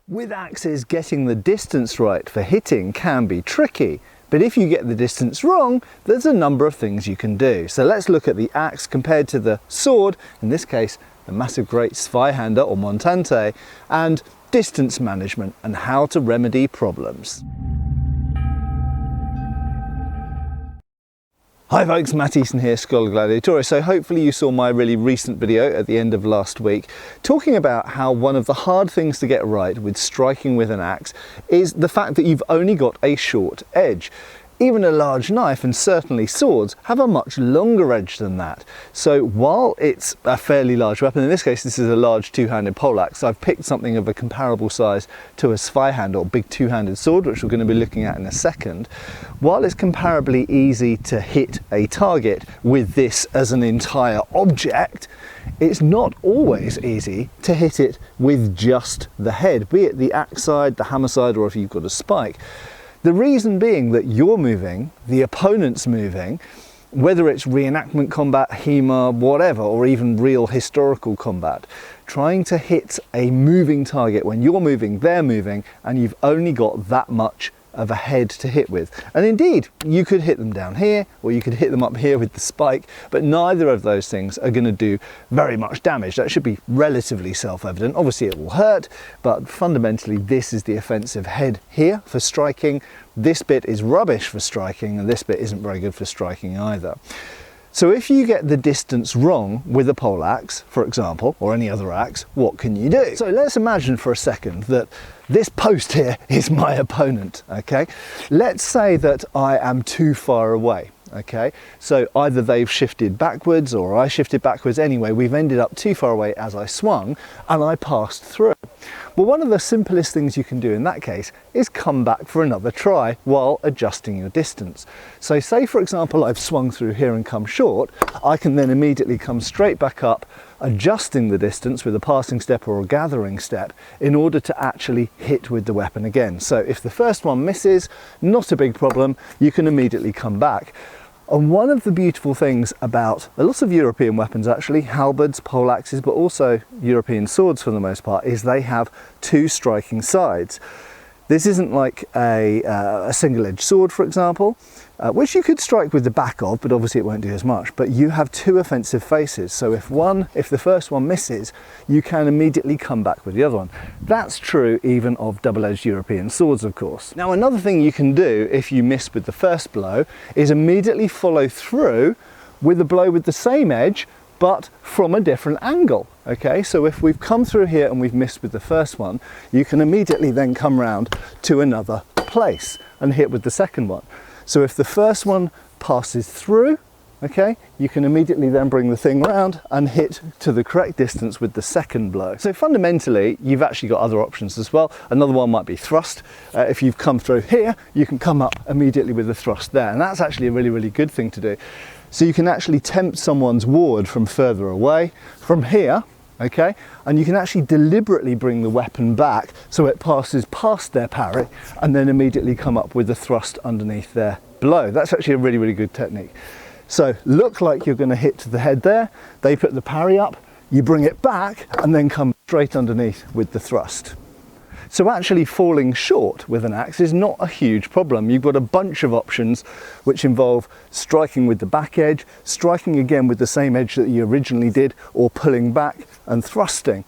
With axes, getting the distance right for hitting can be tricky, but if you get the distance wrong, there's a number of things you can do. So let's look at the axe compared to the sword, in this case the massive great zweihander or montante, and distance management and how to remedy problems. Hi folks, Matt Easton here, Schola Gladiatoria. So hopefully you saw my really recent video at the end of last week talking about how one of the hard things to get right with striking with an axe is the fact that you've only got a short edge. Even a large knife, and certainly swords, have a much longer edge than that. So while it's a fairly large weapon, in this case this is a large two-handed poleaxe, I've picked something of a comparable size to a zweihander or big two-handed sword, which we're going to be looking at in a second. While it's comparably easy to hit a target with this as an entire object, it's not always easy to hit it with just the head, be it the axe side, the hammer side, or if you've got a spike. The reason being that you're moving, the opponent's moving, whether it's reenactment combat, HEMA, whatever, or even real historical combat, trying to hit a moving target when you're moving, they're moving, and you've only got that much of a head to hit with. And indeed, you could hit them down here, or you could hit them up here with the spike, but neither of those things are going to do very much damage. That should be relatively self-evident. Obviously it will hurt, but fundamentally this is the offensive head here for striking. This bit is rubbish for striking, and this bit isn't very good for striking either. So if you get the distance wrong with a poleaxe, for example, or any other axe, what can you do? So let's imagine for a second that this post here is my opponent, okay? Let's say that I am too far away, okay? So either they've shifted backwards or I shifted backwards. Anyway, we've ended up too far away as I swung and I passed through. Well, one of the simplest things you can do in that case is come back for another try while adjusting your distance. So say, for example, I've swung through here and come short, I can then immediately come straight back up, adjusting the distance with a passing step or a gathering step in order to actually hit with the weapon again. So if the first one misses, not a big problem, you can immediately come back. And one of the beautiful things about a lot of European weapons, actually, halberds, poleaxes, but also European swords for the most part, is they have two striking sides. This isn't like a single-edged sword, for example, which you could strike with the back of, but obviously it won't do as much. But you have two offensive faces, so if the first one misses, you can immediately come back with the other one. That's true even of double-edged European swords, of course. Now, another thing you can do if you miss with the first blow is immediately follow through with a blow with the same edge, but from a different angle, okay? So if we've come through here and we've missed with the first one, you can immediately then come round to another place and hit with the second one. So if the first one passes through, okay, you can immediately then bring the thing round and hit to the correct distance with the second blow. So fundamentally, you've actually got other options as well. Another one might be thrust. If you've come through here, you can come up immediately with the thrust there. And that's actually a really, really good thing to do. So you can actually tempt someone's ward from further away, from here, okay? And you can actually deliberately bring the weapon back so it passes past their parry and then immediately come up with the thrust underneath their blow. That's actually a really, really good technique. So look like you're going to hit to the head there, they put the parry up, you bring it back and then come straight underneath with the thrust. So actually falling short with an axe is not a huge problem. You've got a bunch of options which involve striking with the back edge, striking again with the same edge that you originally did, or pulling back and thrusting.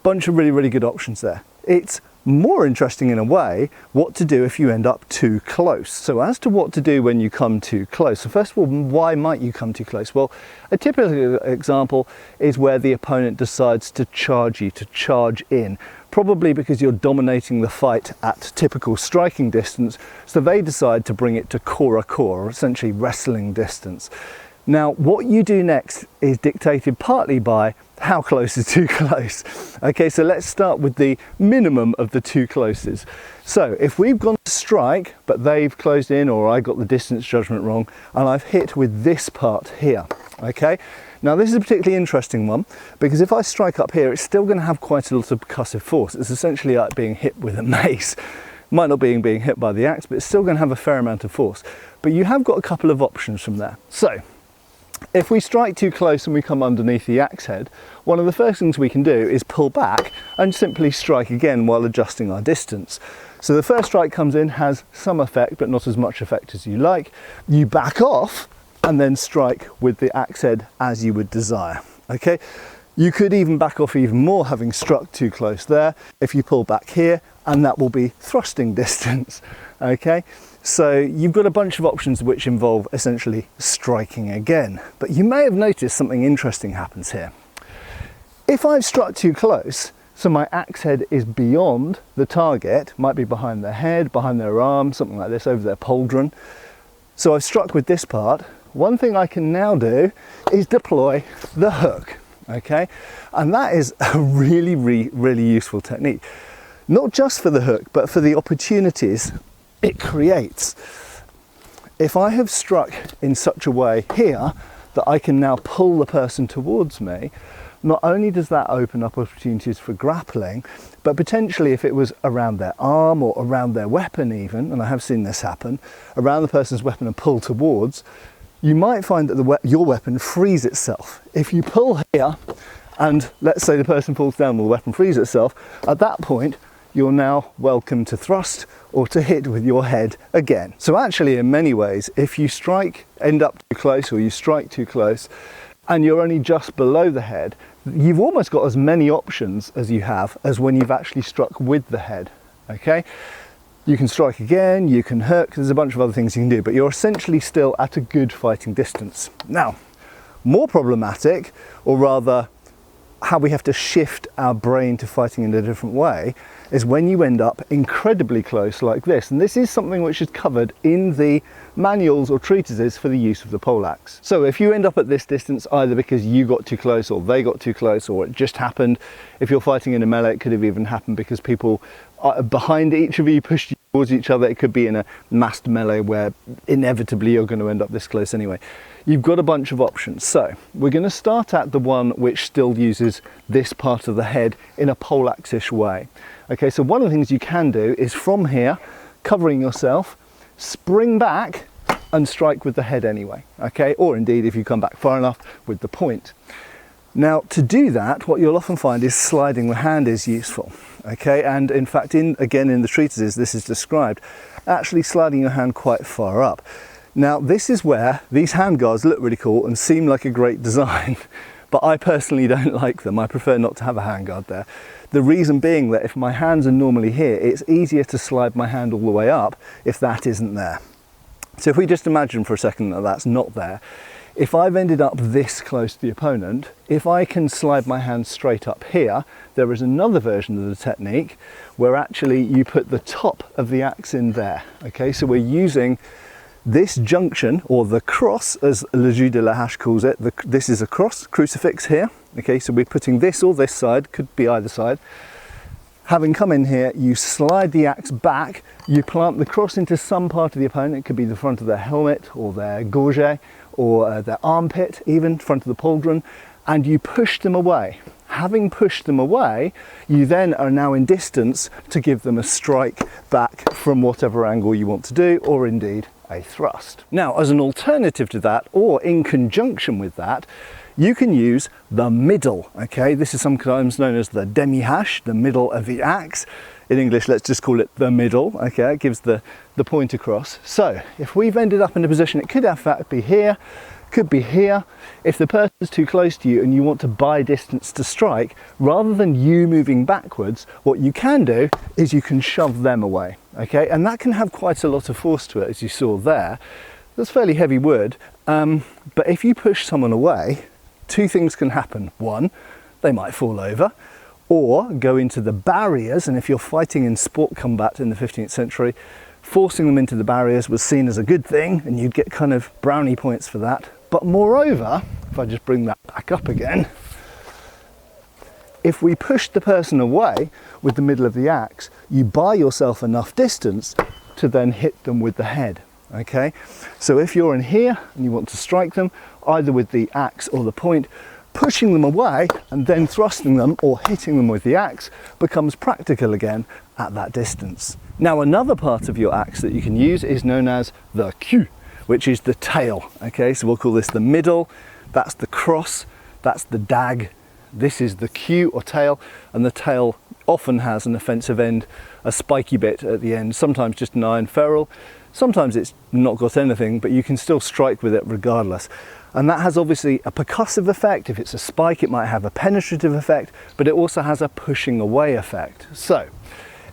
Bunch of really, really good options there. It's more interesting in a way what to do if you end up too close. So as to what to do when you come too close, so first of all, why might you come too close? Well, a typical example is where the opponent decides to charge you, to charge in, probably because you're dominating the fight at typical striking distance, so they decide to bring it to core a core, or essentially wrestling distance. Now, what you do next is dictated partly by how close is too close. Okay, so let's start with the minimum of the two closes. So if we've gone to strike, but they've closed in, or I got the distance judgment wrong, and I've hit with this part here, okay? Now this is a particularly interesting one, because if I strike up here, it's still going to have quite a lot of percussive force. It's essentially like being hit with a mace. Might not be being hit by the axe, but it's still going to have a fair amount of force. But you have got a couple of options from there. So If we strike too close and we come underneath the axe head, one of the first things we can do is pull back and simply strike again while adjusting our distance. So the first strike comes in, has some effect, but not as much effect as you like. You back off and then strike with the axe head as you would desire. Okay, you could even back off even more, having struck too close there, if you pull back here, and that will be thrusting distance. Okay, so you've got a bunch of options which involve essentially striking again. But you may have noticed something interesting happens here. If I've struck too close, so my axe head is beyond the target, might be behind their head, behind their arm, something like this, over their pauldron. So I've struck with this part. One thing I can now do is deploy the hook, okay? And that is a really useful technique. Not just for the hook, but for the opportunities it creates. If I have struck in such a way here that I can now pull the person towards me, not only does that open up opportunities for grappling, but potentially if it was around their arm or around their weapon even, and I have seen this happen, around the person's weapon and pull towards, you might find that your weapon frees itself. If you pull here and let's say the person falls down or the weapon frees itself, at that point you're now welcome to thrust or to hit with your head again. So actually in many ways, if you end up too close or you strike too close and you're only just below the head, you've almost got as many options as you have as when you've actually struck with the head, okay? You can strike again, you can hook, there's a bunch of other things you can do, but you're essentially still at a good fighting distance. Now, more problematic, or rather how we have to shift our brain to fighting in a different way, is when you end up incredibly close like this. And this is something which is covered in the manuals or treatises for the use of the poleaxe. So if you end up at this distance, either because you got too close or they got too close or it just happened, if you're fighting in a melee, it could have even happened because people behind each of you pushed you towards each other. It could be in a massed melee where inevitably you're going to end up this close anyway. You've got a bunch of options. So we're going to start at the one which still uses this part of the head in a poleaxe-ish way. Okay, so one of the things you can do is from here, covering yourself, spring back and strike with the head anyway, okay? Or indeed, if you come back far enough, with the point. Now, to do that, what you'll often find is sliding the hand is useful, okay? And in fact, again in the treatises, this is described, actually sliding your hand quite far up. Now, this is where these hand guards look really cool and seem like a great design, but I personally don't like them. I prefer not to have a hand guard there. The reason being that if my hands are normally here, it's easier to slide my hand all the way up if that isn't there. So if we just imagine for a second that that's not there, if I've ended up this close to the opponent, if I can slide my hand straight up here, there is another version of the technique where actually you put the top of the axe in there. Okay, so we're using this junction, or the cross, as Le Jeu de la Hache calls it. This is a cross, crucifix here. Okay, so we're putting this or this side, could be either side. Having come in here, you slide the axe back, you plant the cross into some part of the opponent. It could be the front of their helmet, or their gorget, or their armpit, even front of the pauldron, and you push them away. Having pushed them away, you then are now in distance to give them a strike back from whatever angle you want to do, or indeed a thrust. Now, as an alternative to that, or in conjunction with that, you can use the middle, okay? This is sometimes known as the demi-hache, the middle of the axe. In English, let's just call it the middle, okay? It gives the point across. So, if we've ended up in a position, it could in fact be here, could be here. If the person's too close to you and you want to buy distance to strike, rather than you moving backwards, what you can do is you can shove them away, okay? And that can have quite a lot of force to it, as you saw there. That's fairly heavy wood, but if you push someone away, two things can happen. One, they might fall over, or go into the barriers, and if you're fighting in sport combat in the 15th century, forcing them into the barriers was seen as a good thing, and you'd get kind of brownie points for that. But moreover, if I just bring that back up again, if we push the person away with the middle of the axe, you buy yourself enough distance to then hit them with the head, okay? So if you're in here and you want to strike them, either with the axe or the point, pushing them away and then thrusting them or hitting them with the axe becomes practical again at that distance. Now, another part of your axe that you can use is known as the queue, which is the tail. Okay, so we'll call this the middle, that's the cross, that's the dag, this is the queue or tail, and the tail often has an offensive end, a spiky bit at the end, sometimes just an iron ferrule, sometimes it's not got anything, but you can still strike with it regardless. And that has obviously a percussive effect. If it's a spike, it might have a penetrative effect, but it also has a pushing away effect. So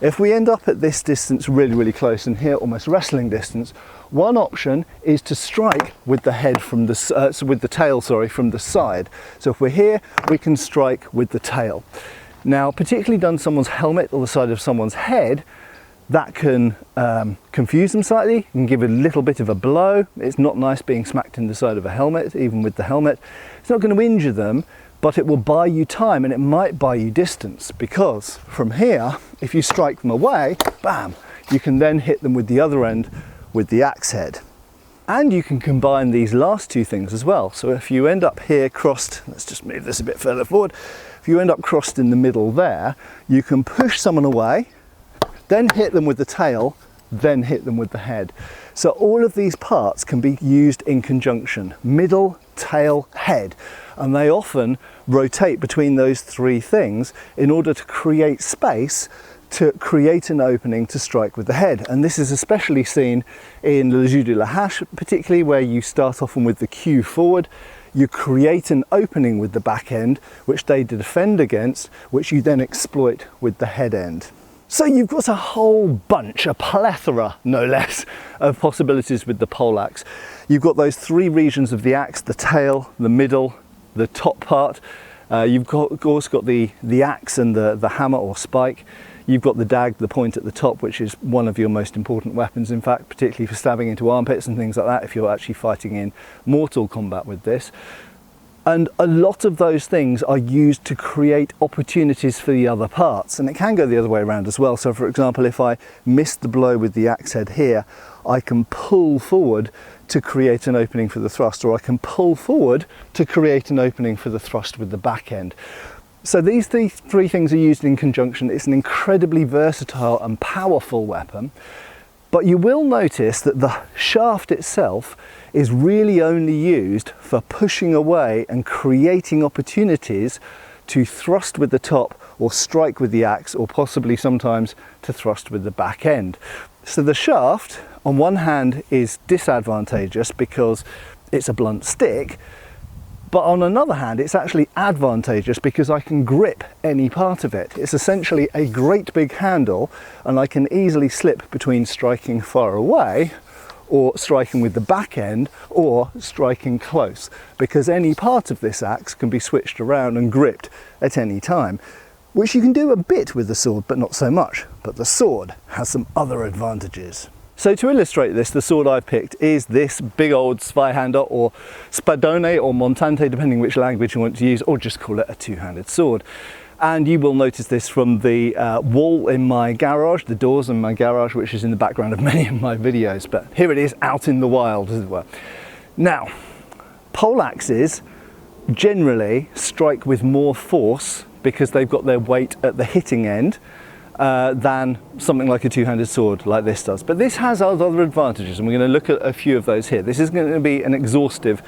if we end up at this distance really, really close, and here almost wrestling distance, one option is to strike with the head from the with the tail, sorry, from the side. So if we're here, we can strike with the tail. Now, particularly done someone's helmet or the side of someone's head, that can confuse them slightly, can give a little bit of a blow. It's not nice being smacked in the side of a helmet, even with the helmet. It's not going to injure them, but it will buy you time, and it might buy you distance, because from here, if you strike them away, bam, you can then hit them with the other end with the axe head. And you can combine these last two things as well. So if you end up here crossed, let's just move this a bit further forward. If you end up crossed in the middle there, you can push someone away, then hit them with the tail, then hit them with the head. So all of these parts can be used in conjunction: middle, tail, head. And they often rotate between those three things in order to create space, to create an opening to strike with the head. And this is especially seen in le jeu de la hache, particularly where you start often with the queue forward. You create an opening with the back end, which they defend against, which you then exploit with the head end. So you've got a whole bunch, a plethora no less, of possibilities with the poleaxe. You've got those three regions of the axe: the tail, the middle, the top part. You've of course got the axe and the hammer or spike. You've got the dag, the point at the top, which is one of your most important weapons, in fact, particularly for stabbing into armpits and things like that, if you're actually fighting in mortal combat with this. And a lot of those things are used to create opportunities for the other parts, and it can go the other way around as well. So for example, if I miss the blow with the axe head here, I can pull forward to create an opening for the thrust, or I can pull forward to create an opening for the thrust with the back end. So these three things are used in conjunction. It's an incredibly versatile and powerful weapon, but you will notice that the shaft itself is really only used for pushing away and creating opportunities to thrust with the top or strike with the axe, or possibly sometimes to thrust with the back end. So the shaft on one hand is disadvantageous because it's a blunt stick, but on another hand it's actually advantageous because I can grip any part of it. It's essentially a great big handle, and I can easily slip between striking far away or striking with the back end or striking close, because any part of this axe can be switched around and gripped at any time, which you can do a bit with the sword, but not so much. But the sword has some other advantages. So to illustrate this, the sword I've picked is this big old zweihander, or spadone, or montante, depending which language you want to use, or just call it a two-handed sword. And you will notice this from the wall in my garage, the doors in my garage, which is in the background of many of my videos, but here it is out in the wild, as it were. Now, poleaxes generally strike with more force because they've got their weight at the hitting end than something like a two-handed sword like this does. But this has other advantages, and we're going to look at a few of those here. This isn't going to be an exhaustive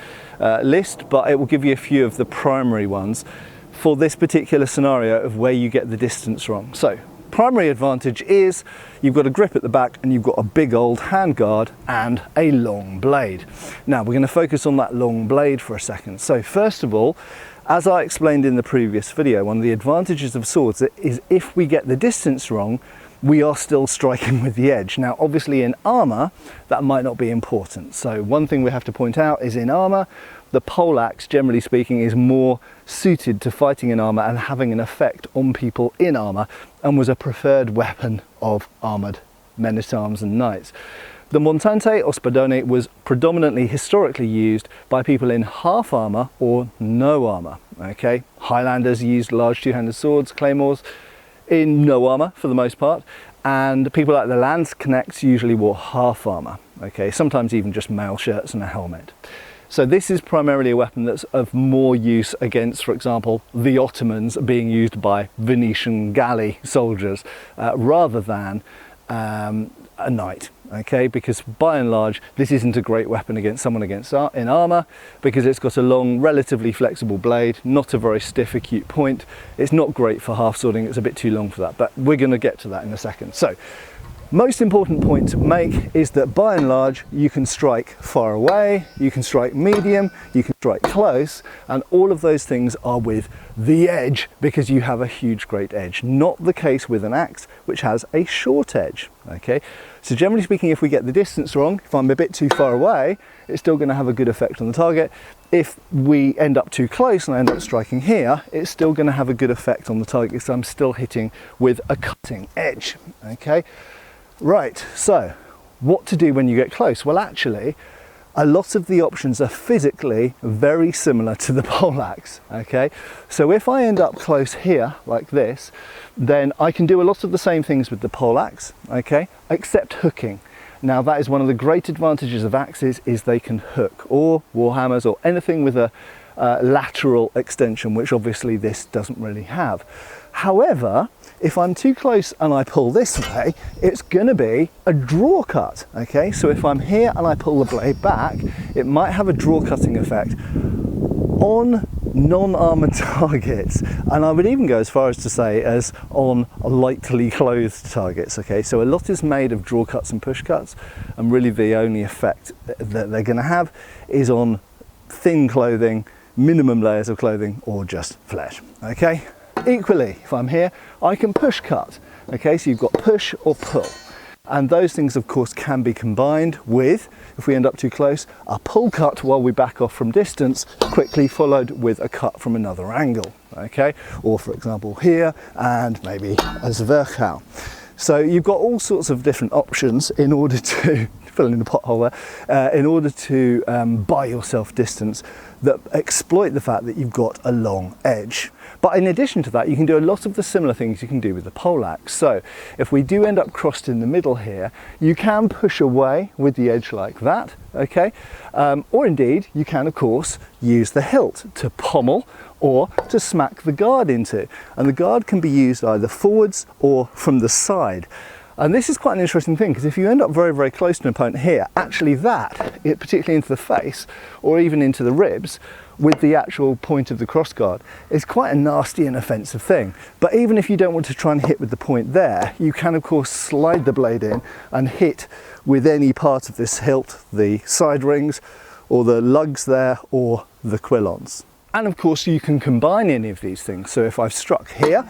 list, but it will give you a few of the primary ones for this particular scenario of where you get the distance wrong. So primary advantage is you've got a grip at the back, and you've got a big old handguard and a long blade. Now we're going to focus on that long blade for a second. So first of all, as I explained in the previous video, one of the advantages of swords is if we get the distance wrong, we are still striking with the edge. Now obviously in armor that might not be important. So one thing we have to point out is in armor, the poleaxe, generally speaking, is more suited to fighting in armor and having an effect on people in armor, and was a preferred weapon of armored men-at-arms and knights. The montante or spadone was predominantly historically used by people in half armor or no armor. Okay, Highlanders used large two-handed swords, claymores, in no armor for the most part, and people like the Landsknechts usually wore half armor. Okay, sometimes even just mail shirts and a helmet. So this is primarily a weapon that's of more use against, for example, the Ottomans, being used by Venetian galley soldiers rather than a knight. okay, because by and large this isn't a great weapon against someone in armour, because it's got a long, relatively flexible blade, not a very stiff acute point. It's not great for half swording, it's a bit too long for that, but we're going to get to that in a second. So most important point to make is that by and large you can strike far away, you can strike medium, you can strike close, and all of those things are with the edge, because you have a huge great edge. Not the case with an axe, which has a short edge. Okay, so generally speaking, if we get the distance wrong, if I'm a bit too far away, it's still going to have a good effect on the target. If we end up too close and I end up striking here, it's still going to have a good effect on the target, because I'm still hitting with a cutting edge. Okay. Right, so what to do when you get close? Well, actually, a lot of the options are physically very similar to the poleaxe, okay? So if I end up close here, like this, then I can do a lot of the same things with the poleaxe, okay, except hooking. Now, that is one of the great advantages of axes, is they can hook, or warhammers, or anything with a lateral extension, which obviously this doesn't really have. However, if I'm too close and I pull this way, it's going to be a draw cut, okay? So if I'm here and I pull the blade back, it might have a draw cutting effect on non-armoured targets, and I would even go as far as to say as on lightly clothed targets, okay? So a lot is made of draw cuts and push cuts, and really the only effect that they're going to have is on thin clothing, minimum layers of clothing, or just flesh, okay? Equally, if I'm here, I can push cut, okay? So you've got push or pull, and those things of course can be combined with, if we end up too close, a pull cut while we back off from distance, quickly followed with a cut from another angle, okay? Or for example here, and maybe a zweihander. So you've got all sorts of different options in order to fill in the pothole there, in order to buy yourself distance that exploit the fact that you've got a long edge. But in addition to that, you can do a lot of the similar things you can do with the poleaxe. So if we do end up crossed in the middle here, you can push away with the edge like that, okay? Or indeed, you can of course use the hilt to pommel or to smack the guard into. And the guard can be used either forwards or from the side. And this is quite an interesting thing, because if you end up very, very close to an opponent here, actually particularly into the face or even into the ribs, with the actual point of the cross guard, is quite a nasty and offensive thing. But even if you don't want to try and hit with the point there, you can of course slide the blade in and hit with any part of this hilt, the side rings, or the lugs there, or the quillons. And of course you can combine any of these things. So if I've struck here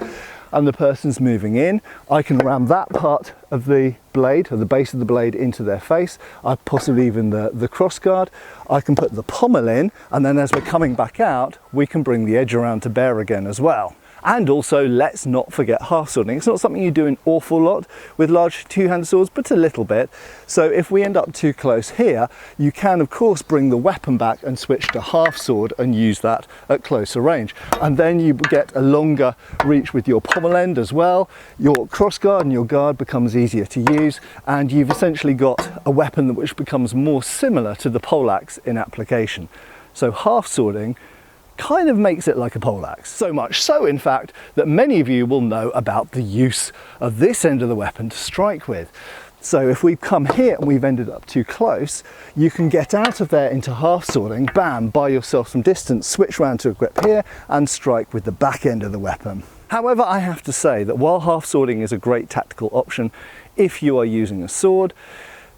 and the person's moving in, I can ram that part of the blade, or the base of the blade, into their face. I possibly even the cross guard. I can put the pommel in, and then as we're coming back out, we can bring the edge around to bear again as well. And also, let's not forget half swording. It's not something you do an awful lot with large two-handed swords, but a little bit. So if we end up too close here, you can of course bring the weapon back and switch to half sword and use that at closer range. And then you get a longer reach with your pommel end as well. Your cross guard and your guard becomes easier to use, and you've essentially got a weapon which becomes more similar to the poleaxe in application. So half swording kind of makes it like a poleaxe. So much so, in fact, that many of you will know about the use of this end of the weapon to strike with. So if we come here and we've ended up too close, you can get out of there into half swording, bam, buy yourself some distance, switch round to a grip here and strike with the back end of the weapon. However, I have to say that while half swording is a great tactical option if you are using a sword,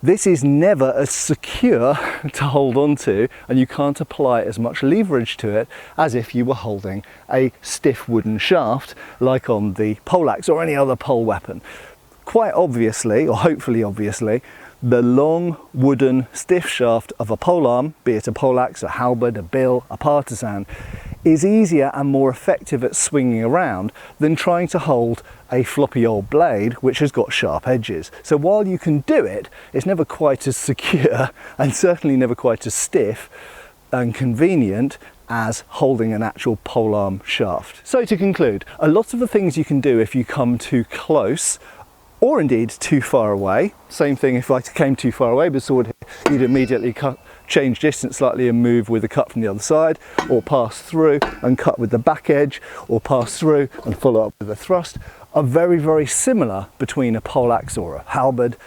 this is never as secure to hold on to, and you can't apply as much leverage to it as if you were holding a stiff wooden shaft like on the poleaxe or any other pole weapon. Quite obviously, or hopefully obviously, the long wooden stiff shaft of a polearm, be it a poleaxe, a halberd, a bill, a partisan, is easier and more effective at swinging around than trying to hold a floppy old blade which has got sharp edges. So while you can do it, it's never quite as secure and certainly never quite as stiff and convenient as holding an actual polearm shaft. So to conclude, a lot of the things you can do if you come too close, or indeed too far away. Same thing if I came too far away with the sword here, you'd immediately change distance slightly and move with a cut from the other side, or pass through and cut with the back edge, or pass through and follow up with a thrust, are very, very similar between a poleaxe or a halberd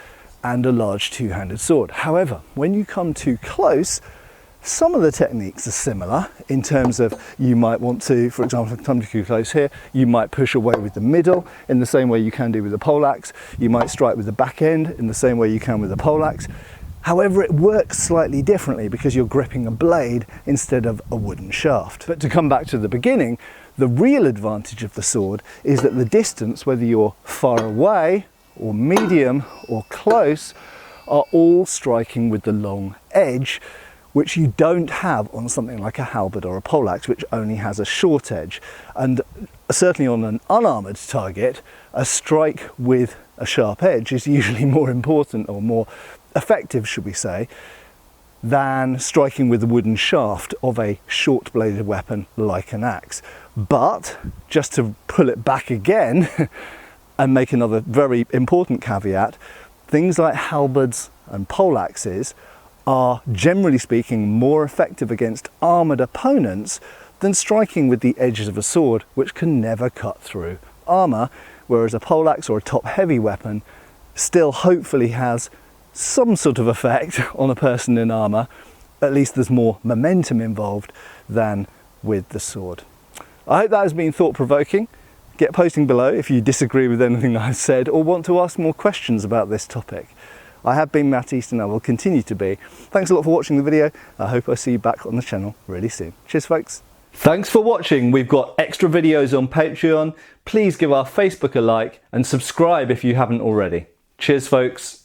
and a large two-handed sword. However, when you come too close, some of the techniques are similar in terms of you might want to, for example, if you come too close here, you might push away with the middle in the same way you can do with the poleaxe. You might strike with the back end in the same way you can with the poleaxe. However, it works slightly differently because you're gripping a blade instead of a wooden shaft. But to come back to the beginning, the real advantage of the sword is that the distance, whether you're far away or medium or close, are all striking with the long edge, which you don't have on something like a halberd or a poleaxe, which only has a short edge. And certainly on an unarmoured target, a strike with a sharp edge is usually more important, or more effective, should we say, than striking with the wooden shaft of a short bladed weapon like an axe. But just to pull it back again and make another very important caveat, things like halberds and poleaxes are, generally speaking, more effective against armoured opponents than striking with the edges of a sword, which can never cut through armour, whereas a poleaxe or a top heavy weapon still hopefully has some sort of effect on a person in armour. At least there's more momentum involved than with the sword. I hope that has been thought-provoking. Get posting below if you disagree with anything I've said or want to ask more questions about this topic. I have been Matt Easton and I will continue to be. Thanks a lot for watching the video. I hope I see you back on the channel really soon. Cheers, folks. Thanks for watching. We've got extra videos on Patreon. Please give our Facebook a like and subscribe if you haven't already. Cheers, folks.